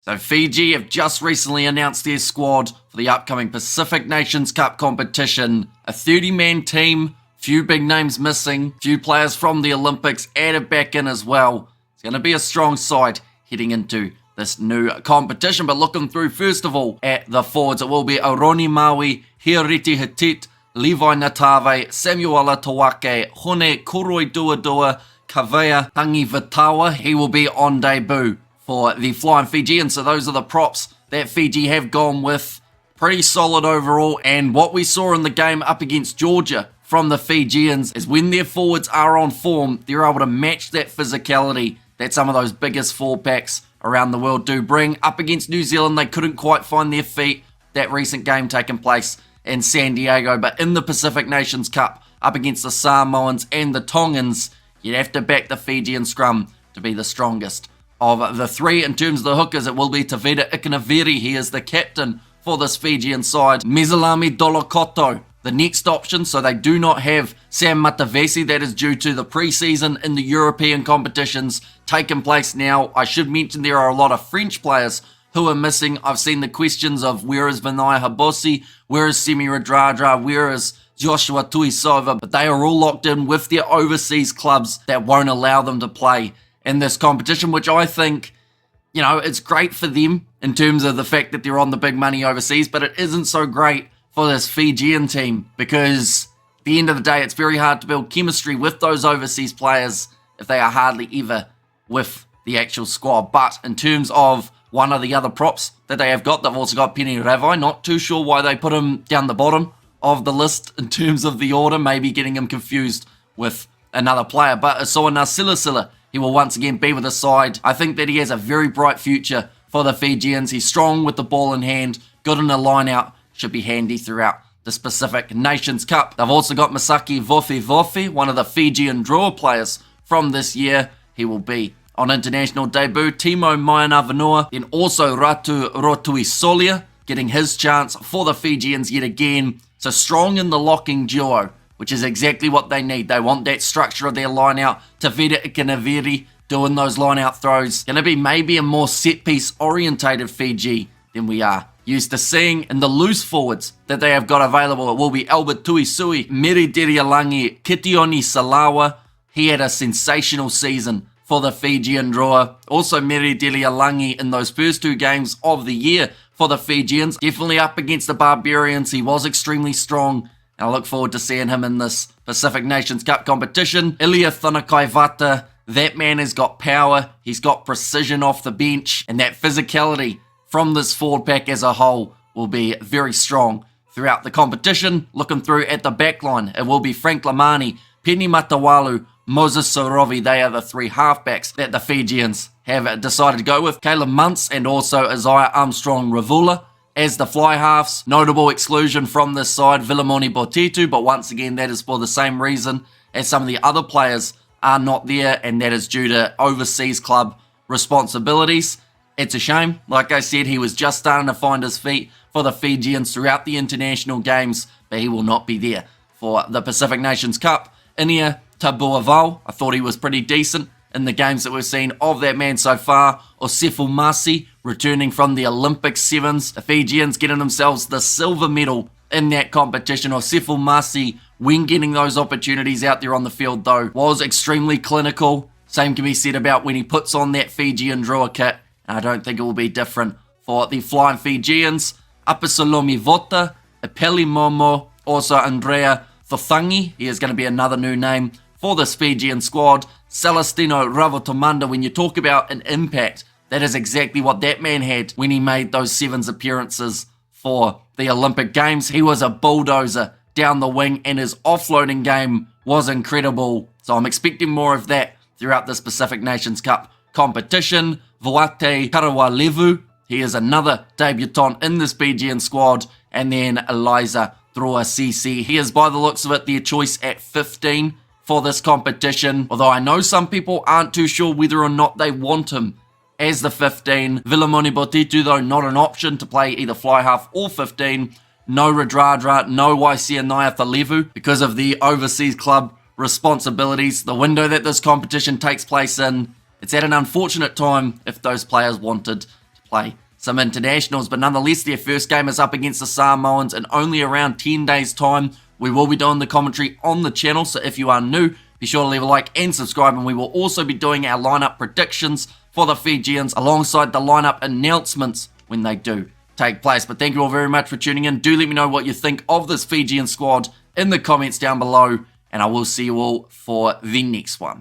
So Fiji have just recently announced their squad for the upcoming Pacific Nations Cup competition. A 30-man team, few big names missing, few players from the Olympics added back in as well. It's going to be a strong side heading into this new competition. But looking through, first of all, at the forwards, it will be Aroni Maui, Hiariti Hitit, Levi Natave, Samuel Tawake, Hone Koroi Duadua, Kavea Tangi Vitawa. He will be on debut for the Flying Fijians. So those are the props that Fiji have gone with. Pretty solid overall. And what we saw in the game up against Georgia from the Fijians is when their forwards are on form, they're able to match that physicality that some of those biggest forward packs around the world do bring. Up against New Zealand, they couldn't quite find their feet. That recent game taking place in San Diego. But in the Pacific Nations Cup, up against the Samoans and the Tongans, you'd have to back the Fijian scrum to be the strongest of the three. In terms of the hookers, it will be Tavita Ikanaviri. He is the captain for this Fijian side. Mesalami Dolokoto, the next option. So they do not have Sam Matavesi. That is due to the preseason in the European competitions taking place now. I should mention there are a lot of French players who are missing. I've seen the questions of where is Vinay Habosi, where is Semi Radradra, where is Joshua Tuisova, but they are all locked in with their overseas clubs that won't allow them to play in this competition, which I think, you know, it's great for them in terms of the fact that they're on the big money overseas, but it isn't so great for this Fijian team because at the end of the day, it's very hard to build chemistry with those overseas players if they are hardly ever with the actual squad. But in terms of one of the other props that they have got, they've also got Penny Ravai. Not too sure why they put him down the bottom of the list in terms of the order, maybe getting him confused with another player. But Asoana Silasila, he will once again be with the side. I think that he has a very bright future for the Fijians. He's strong with the ball in hand, good in the line out, should be handy throughout the Pacific Nations Cup. They've also got Masaki Vofi, one of the Fijian Drua players from this year. He will be on international debut. Timo Mainavanua, then also Ratu Rotuisolia, getting his chance for the Fijians yet again. So strong in the locking duo, which is exactly what they need. They want that structure of their line-out. Tavita Ikanaviri doing those line-out throws. Going to be maybe a more set-piece orientated Fiji than we are used to seeing. In the loose forwards that they have got available, it will be Albert Tuisui, Miri Dirialangi, Kitioni Salawa. He had a sensational season for the Fijian Drua. Also Miri Dirialangi in those first two games of the year for the Fijians. Definitely up against the Barbarians. He was extremely strong. And I look forward to seeing him in this Pacific Nations Cup competition. Ilya Thanakaivata, that man has got power. He's got precision off the bench. And that physicality from this forward pack as a whole will be very strong throughout the competition. Looking through at the back line, it will be Frank Lamani, Penny Matawalu, Moses Sorovi. They are the three halfbacks that the Fijians have decided to go with. Caleb Muntz and also Isaiah Armstrong Ravula as the fly halves. Notable exclusion from this side, Vilamoni Botitu, but once again that is for the same reason as some of the other players are not there, and that is due to overseas club responsibilities. It's a shame. Like I said, he was just starting to find his feet for the Fijians throughout the international games, but he will not be there for the Pacific Nations Cup. Inia Tabuavau, I thought he was pretty decent in the games that we've seen of that man so far. Osefu Masi, returning from the Olympic Sevens. The Fijians getting themselves the silver medal in that competition. Osefu Masi, when getting those opportunities out there on the field though, was extremely clinical. Same can be said about when he puts on that Fijian Drua kit. And I don't think it will be different for the Flying Fijians. Apasalomi Vota, Epeli Momo, also Andrea Thothangi. He is going to be another new name for this Fijian squad. Celestino Ravotomanda, when you talk about an impact, that is exactly what that man had when he made those sevens appearances for the Olympic Games. He was a bulldozer down the wing and his offloading game was incredible. So I'm expecting more of that throughout this Pacific Nations Cup competition. Voate Karawalevu, he is another debutant in this Fijian squad. And then Eliza Drua Sisi, he is by the looks of it their choice at 15 for this competition, although I know some people aren't too sure whether or not they want him as the 15. Vilamoni Botitu, though, not an option to play either fly half or 15. No Radradra, no Waisianaya Thalevu because of the overseas club responsibilities. The window that this competition takes place in, it's at an unfortunate time if those players wanted to play some internationals. But nonetheless, their first game is up against the Samoans in only around 10 days' time. We will be doing the commentary on the channel, so if you are new, be sure to leave a like and subscribe, and we will also be doing our lineup predictions for the Fijians alongside the lineup announcements when they do take place. But thank you all very much for tuning in. Do let me know what you think of this Fijian squad in the comments down below, and I will see you all for the next one.